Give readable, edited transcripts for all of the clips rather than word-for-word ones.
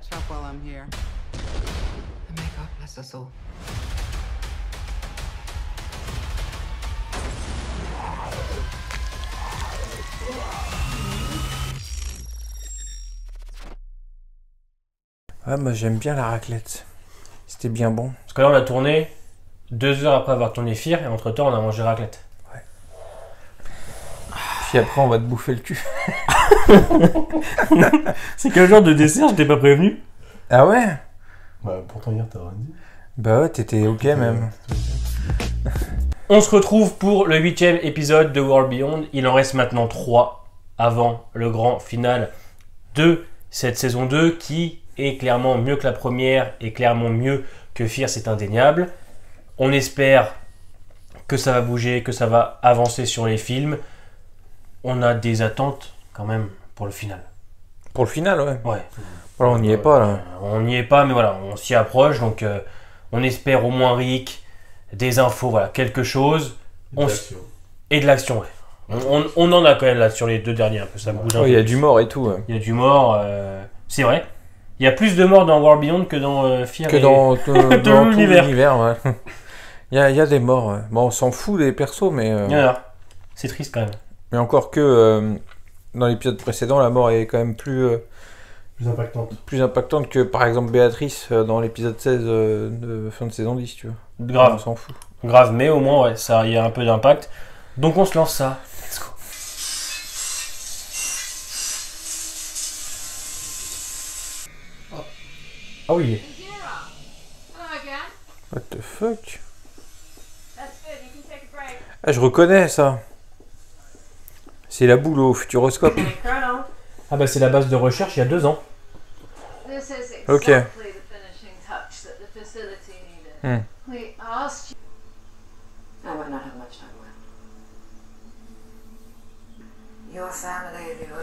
catch up while I'm here. And may God bless us all. Ouais, moi j'aime bien la raclette. C'était bien bon. Parce que là, on a tourné 2 heures après avoir tourné Fear et entre temps, on a mangé raclette. Ouais. Puis après, on va te bouffer le cul. C'est quel genre de dessert? Je t'ai pas prévenu. Ah ouais? Bah, pourtant, hier, t'as rien dit. Bah ouais, t'étais ok même. On se retrouve pour le 8e épisode de World Beyond. Il en reste maintenant 3 avant le grand final de cette saison 2 qui est clairement mieux que la première et clairement mieux que Fear, c'est indéniable. On espère que ça va bouger, que ça va avancer sur les films. On a des attentes quand même pour le final. Pour le final, ouais. Ouais. Voilà, on n'y est pas là. On n'y est pas, mais voilà, on s'y approche. Donc on espère au moins Rick, des infos, voilà, quelque chose. Et de l'action, ouais. On en a quand même là sur les 2 derniers un peu, ça bouge un peu. Il y a du mort et tout. Ouais. Il y a du mort, c'est vrai. Il y a plus de morts dans World Beyond que dans Fear. Que dans tout l'univers. l'univers, ouais. Il y a des morts, ouais. Bon, on s'en fout des persos, mais... Il y en a. C'est triste quand même. Mais encore que dans l'épisode précédent, la mort est quand même plus impactante que par exemple Béatrice dans l'épisode 16 de fin de saison 10, tu vois. Grave. On s'en fout. Grave, mais au moins, ouais, ça, il y a un peu d'impact. Donc on se lance ça. Let's go. Ah oui. What the fuck? Ah, je reconnais ça. C'est la boule au futuroscope. Ah bah c'est la base de recherche il y a 2 ans. Ok.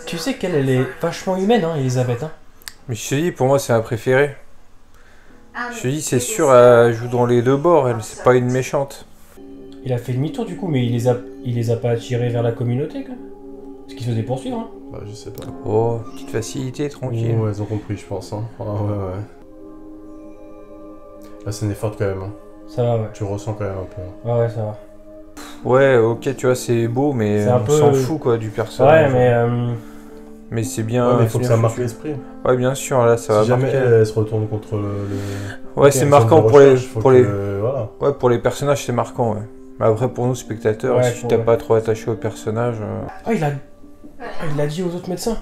Tu sais qu'elle elle est vachement humaine, hein, Elisabeth. Hein. Mais je te dis, pour moi, c'est ma préférée. Je te dis, c'est sûr, elle joue dans les 2 bords. Elle, c'est pas une méchante. Il a fait demi-tour du coup, mais il les a pas attirés vers la communauté quand même. Parce qu'il se faisait poursuivre. Hein. Bah, je sais pas. Oh, petite facilité, tranquille. Ouais, ils ont compris, je pense. Hein. Ah, ouais. La scène est forte quand même. Hein. Ça va, ouais. Tu ressens quand même un peu. Ouais, ça va. Ouais, ok, tu vois, c'est beau, mais c'est on peu... s'en fout quoi du personnage. Ouais, mais c'est bien. Ouais, mais il faut que ça foutu. marque l'esprit. Ouais, bien sûr, là, ça si va jamais marquer. elle se retourne contre le. Ouais, c'est marquant pour les. Voilà. Ouais, pour les personnages, c'est marquant, ouais. Mais après, pour nous, spectateurs, ouais, si tu t'es pas trop attaché au personnage. Ah, il l'a dit aux autres médecins.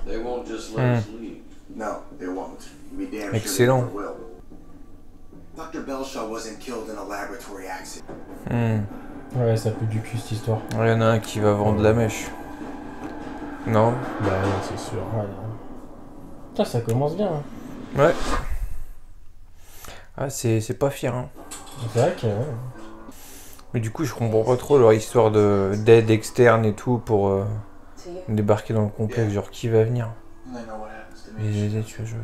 Excellent. Ouais, ça pue du cul cette histoire. Il y en a un qui va vendre la mèche. Non? Bah, non, c'est sûr. Ouais, putain, ça commence bien. Hein. Ouais. Ah, c'est pas fier, hein. C'est vrai que. Ouais. Mais du coup, je comprends pas trop leur histoire d'aide externe et tout pour débarquer dans le complexe. Genre, qui va venir? Mais tu vois,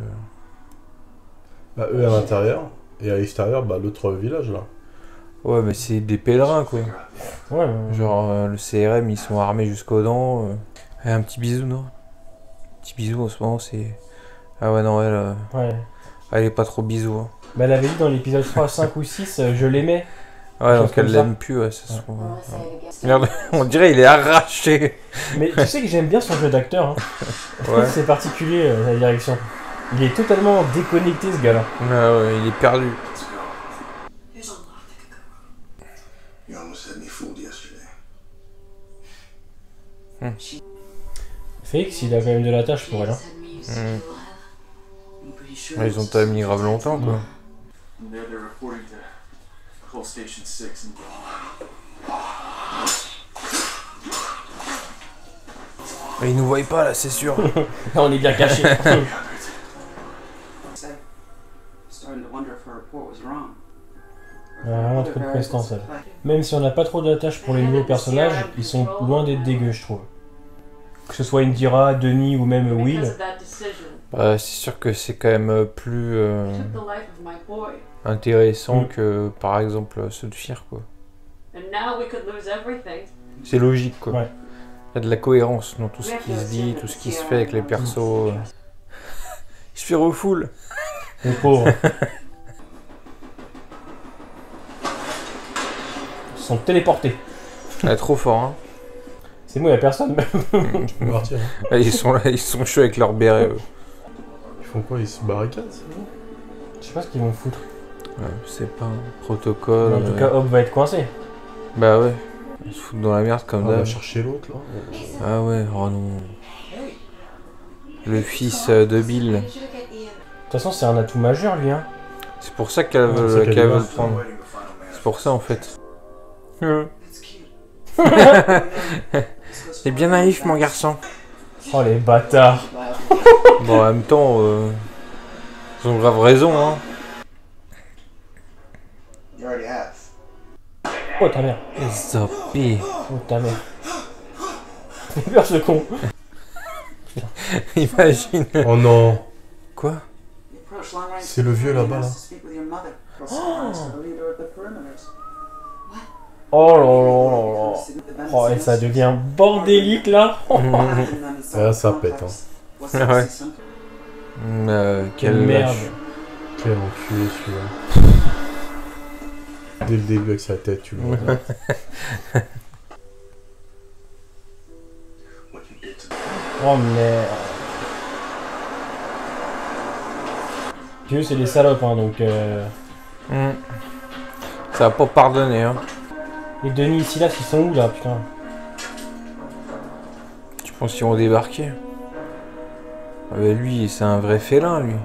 Bah, eux à l'intérieur, et à l'extérieur, bah, l'autre village là. Ouais, mais c'est des pèlerins quoi. Ouais, genre, le CRM, ils sont armés jusqu'aux dents. Et un petit bisou, non? Petit bisou en ce moment, c'est. Ah ouais, non, elle. Ouais. Elle est pas trop bisou. Hein. Bah, elle avait dit dans l'épisode 3, 5 ou 6, je l'aimais. Ouais, donc elle l'aime plus, ouais, ça se trouve. Merde, on dirait il est arraché. Mais tu sais que j'aime bien son jeu d'acteur. Hein. Ouais. C'est particulier, la direction. Il est totalement déconnecté, ce gars-là. Ah ouais, il est perdu. Félix, il a quand même de la tâche pour elle. Hein. Ouais, ils ont pas mis grave longtemps, quoi. Mais ils nous voient pas là, c'est sûr. Là, on est bien caché. Vraiment trop de prestance, elle. Même si on n'a pas trop d'attache pour les nouveaux personnages, ils sont loin d'être dégueux, je trouve. Que ce soit Indira, Denis ou même Will. C'est sûr que c'est quand même plus intéressant que par exemple ceux de Fear, quoi. C'est logique, quoi. Ouais. Il y a de la cohérence dans tout ce qui se dit, tout ce qui se fait avec les persos. Il se fait refoule. Le pauvre. Ils sont téléportés. Ouais, trop fort, hein. C'est moi, il n'y a personne même. Tu peux partir. Hein. Ouais, ils sont là, ils sont chauds avec leur béret, eux. Ils font quoi? Ils se barricadent, c'est bon? Je sais pas ce qu'ils vont foutre. Ouais, je sais pas, protocole. En tout cas, Hop va être coincé. Bah ouais. Ils se foutent dans la merde comme On va d'hab. chercher l'autre là. Ah ouais, oh non. Le fils de Bill. De toute façon, c'est un atout majeur, lui. Hein. C'est pour ça qu'elle c'est veut, qu'elle qu'elle va. veut le prendre. C'est pour ça en fait. T'es bien naïf, mon garçon. Oh, les bâtards. Bon, en même temps, ils ont grave raison, hein. Oh, ta mère. Zombie. Oh, ta mère. J'ai peur, ce con. Imagine. Oh non! Quoi? C'est le vieux là-bas là. Oh là là là là. Oh, et ça devient bordélique, là. Ah, ça pète, hein. Ouais. Quelle Quelle merde. lâche. Quel enculé celui-là. Dès le début avec sa tête, tu le vois. Oh merde. Puis eux, c'est des salopes, hein, donc... Ça va pas pardonner, hein. Les Denis ici, là, ils sont où, là, putain? Tu penses qu'ils vont débarquer? Ah bah lui, c'est un vrai félin, lui.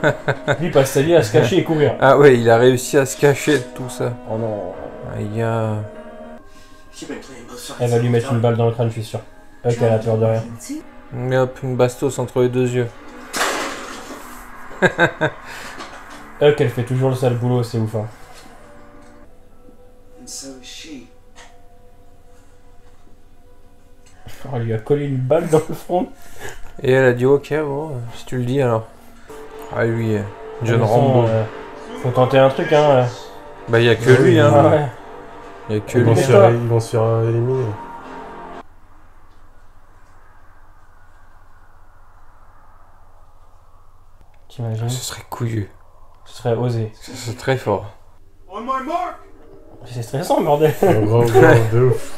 Lui, il passe sa vie à se cacher et courir. Ah ouais, il a réussi à se cacher de tout ça. Oh non. Ah, il y a... Elle va lui mettre une balle dans le crâne, je suis sûr. Huck, elle a peur de rien. Mais hop, une bastos entre les deux yeux. Huck, elle fait toujours le sale boulot, c'est ouf, hein. Oh, elle lui a collé une balle dans le front. Et elle a dit ok, bon, si tu le dis alors. Ah lui, John De toute façon, Rambo. faut tenter un truc, hein. Bah y a que Ouais, lui, Ah hein. ouais. Y a que Ils lui. vont, se faire, ils vont se faire éliminer. T'imagines? Ce serait couillu. Ce serait osé. C'est très fort. C'est stressant, bordel. En gros, de ouf.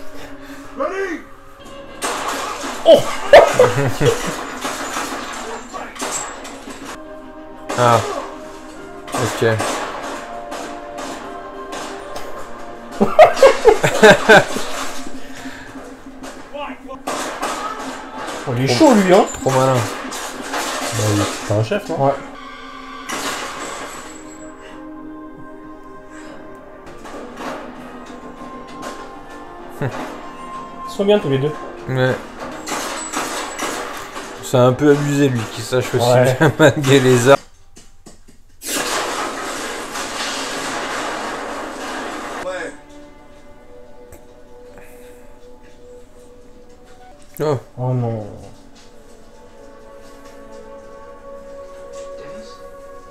Ah. Ok. Oh, il est chaud, lui, hein. Trop malin. Bah, c'est un chef, non? Ouais. Ils sont bien tous les deux. Ouais. C'est un peu abusé lui qui sache aussi Ouais. bien manier les armes. Oh. Oh non.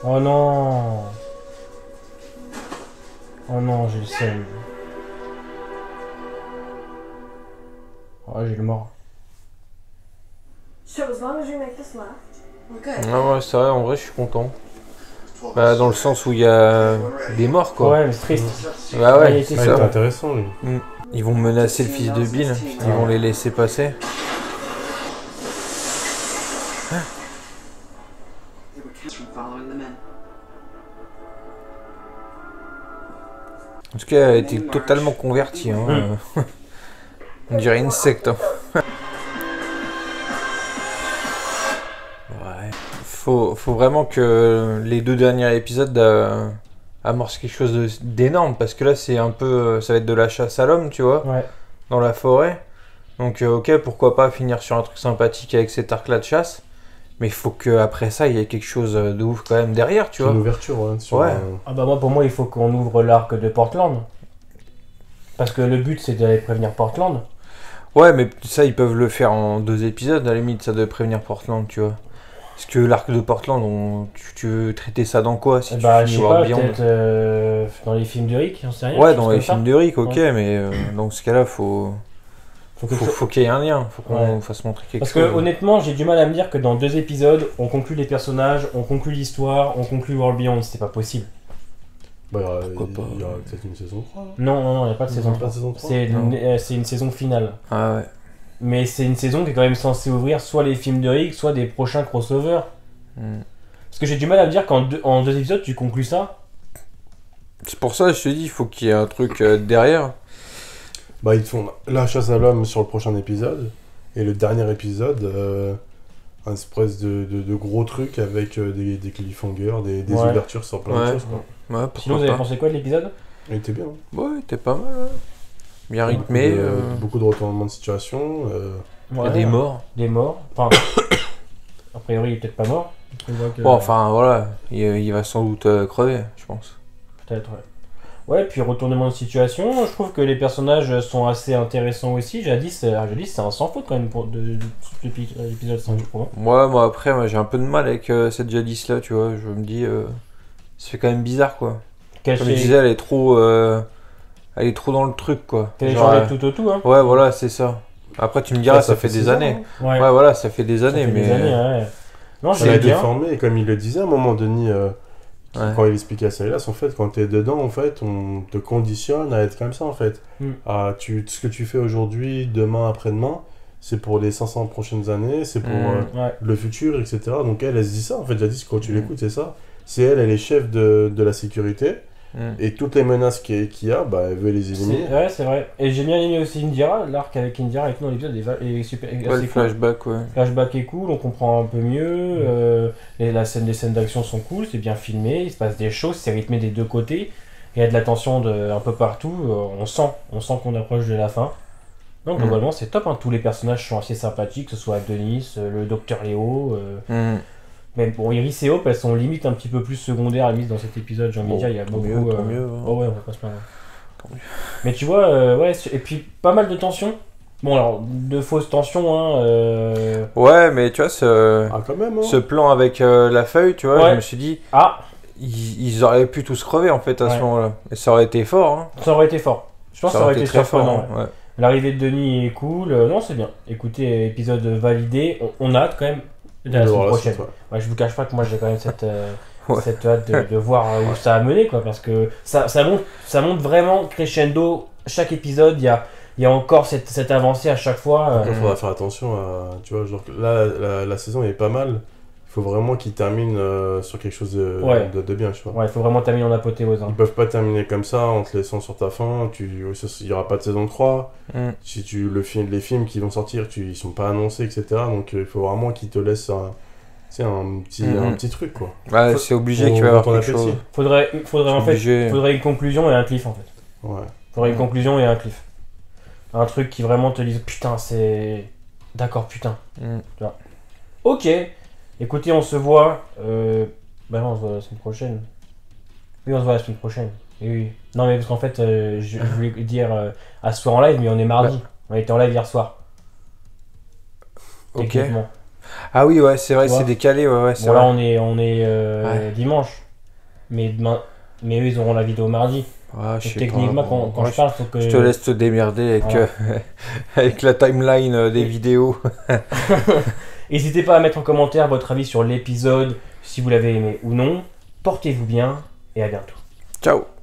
Oh non. Oh non, j'ai le seum. Oh, j'ai le mort. So as long as you make this laugh, we're good. Ah ouais, c'est vrai, en vrai je suis content. Bah dans le sens où il y a des morts quoi. Ouais, mais c'est triste. Bah ouais, Ouais, c'est Ah, il est ça. intéressant, lui. Ils vont menacer le fils de Bill, ils vont les laisser passer. En tout cas, elle a été totalement convertie. Hein. On dirait une secte. Hein. Ouais. Faut vraiment que les deux derniers épisodes amorcent quelque chose d'énorme. Parce que là, c'est un peu. Ça va être de la chasse à l'homme, tu vois, Ouais. dans la forêt. Donc, ok, pourquoi pas finir sur un truc sympathique avec cet arc-là de chasse. Mais il faut qu'après ça, il y ait quelque chose de ouf quand même derrière, tu vois. Une ouverture, ouais. Sur, Ouais. Ah bah moi, pour moi, il faut qu'on ouvre l'arc de Portland. Parce que le but, c'est d'aller prévenir Portland. Ouais, mais ça, ils peuvent le faire en 2 épisodes, à la limite, ça de prévenir Portland, tu vois. Parce que l'arc de Portland, tu veux traiter ça dans quoi si tu Bah, je finis sais pas, World Beyond? peut-être dans les films de Rick, j'en sais rien. Ouais, quelque dans chose les comme ça. films de Rick, ok, Ouais. mais dans ce cas-là, faut Faut qu'il y ait un lien, faut qu'on Ouais. fasse montrer quelque Parce chose. que honnêtement, j'ai du mal à me dire que dans 2 épisodes, on conclut les personnages, on conclut l'histoire, on conclut World Beyond. C'est pas possible. Bah, Pourquoi pas. il y aura peut-être une saison 3. Non Non, il n'y a pas de saison Pas 3. de saison 3. C'est une saison finale. Ah ouais. Mais c'est une saison qui est quand même censée ouvrir soit les films de Rick, soit des prochains crossovers. Hmm. Parce que j'ai du mal à me dire qu'en 2 épisodes, tu conclus ça. C'est pour ça que je te dis, il faut qu'il y ait un truc derrière. Bah, ils te font la chasse à l'homme sur le prochain épisode. Et le dernier épisode, un espèce de gros truc avec des cliffhangers, des Ouais. ouvertures sur plein de Ouais. choses. Quoi. Ouais, pourquoi Sinon, vous avez pas. pensé quoi de l'épisode? Il était bien. Hein. Ouais, t'es pas mal, ouais. Bien rythmé. Beaucoup de retournements de situation. Il y a des morts. Des morts. Enfin, a priori, il est peut-être pas mort. On voit que- Bon, enfin, voilà. Il va sans doute crever, je pense. Peut-être, ouais. Ouais, puis retournement de situation, je trouve que les personnages sont assez intéressants aussi. Jadis c'est un sans faute quand même depuis l'épisode 5, je crois. Moi, après, j'ai un peu de mal avec cette Jadis là, tu vois. Je me dis, ça fait quand même bizarre, quoi. Comme je disais, elle est trop dans le truc, quoi. Qu'elle est Genre, changée tout au tout, hein. ouais, voilà, c'est ça. Après, tu me diras, ça fait des 6 ans, années. hein. Ouais, Ouais, voilà, ça fait des ça années, fait mais. des années, ouais. Non, Elle a j'aime été bien. formée, et comme il le disait à un moment, Denis, Ouais. quand il expliquait à Silas, en fait, quand t'es dedans, en fait, on te conditionne à être comme ça, en fait. Mm. Ce que tu fais aujourd'hui, demain, après-demain, c'est pour les 500 prochaines années, c'est pour Ouais. le futur, etc. Donc elle se dit ça, en fait, Jadis, quand tu Mm. l'écoutes, c'est ça. C'est elle est chef de la sécurité, et toutes les menaces qu'il y a, bah, elle veut les éliminer. Ouais, c'est vrai. Et j'ai bien aimé aussi Indira, l'arc avec Indira, avec nous dans l'épisode est super. Ouais, assez le cool. flashback, ouais. Flashback est cool, on comprend un peu mieux, les scènes d'action sont cool, c'est bien filmé, il se passe des choses, c'est rythmé des deux côtés, il y a de la tension un peu partout, on sent qu'on approche de la fin. Donc globalement c'est top, hein. Tous les personnages sont assez sympathiques, que ce soit Denis, le docteur Léo, même bon Iris et Hope elles sont limite un petit peu plus secondaires limite dans cet épisode, j'ai envie de dire, il y a tant beaucoup... mieux, tant mieux, hein. Oh ouais, on va pas se plaindre. Tant mieux. Mais tu vois, ouais, et puis pas mal de tensions. Bon alors, de fausses tensions, hein. Ouais, mais tu vois, ce Ah, quand même, hein. plan avec la feuille, tu vois, Ouais. je me suis dit, Ah, ils auraient pu tous crever en fait à Ouais. ce moment-là. Et ça aurait été fort, hein. ça aurait été fort. Je pense que ça aurait été très fort. surprenant. Hein. Ouais. L'arrivée de Denis est cool. Non, c'est bien. Écoutez, épisode validé. On a hâte quand même de la De semaine voir la prochaine. suite, ouais. Ouais, je vous cache pas que moi j'ai quand même Ouais. cette hâte de voir où ça a mené, quoi. Parce que ça monte vraiment crescendo. Chaque épisode, il y a encore cette avancée à chaque fois. Il faudra faire attention à. Tu vois, genre, là, la saison est pas mal. Il faut vraiment qu'ils terminent sur quelque chose Ouais. de bien, tu vois. Ouais, il faut vraiment terminer en apothéose. Hein. Ils peuvent pas terminer comme ça en te laissant sur ta fin. Il y aura pas de saison 3. Mm. Si les films qui vont sortir, ils sont pas annoncés, etc. Donc il faut vraiment qu'ils te laissent un petit truc, quoi. Ouais, c'est obligé qu'il va y Pour avoir ton quelque appétit. chose. Faudrait en fait, Obligé. faudrait une conclusion et un cliff en fait. Ouais. Faudrait une conclusion et un cliff. Un truc qui vraiment te dise putain, c'est. D'accord, putain. Mm. Ok. Écoutez, on se voit. Bah non, on se voit la semaine prochaine. Oui, on se voit la semaine prochaine. Oui. Non, mais parce qu'en fait, je voulais dire à ce soir en live, mais on est mardi. On était en live hier soir. Ok. Techniquement. Ah oui, ouais, c'est vrai, Tu vois. c'est décalé, ouais, c'est Bon, là, vrai. on est Ouais. dimanche. Mais demain. Mais eux, ils auront la vidéo mardi. Ouais, Donc, je sais techniquement, pas. quand Ouais, je parle, faut que. je te laisse te démerder avec, Voilà. avec la timeline des vidéos. N'hésitez pas à mettre en commentaire votre avis sur l'épisode, si vous l'avez aimé ou non. Portez-vous bien et à bientôt. Ciao.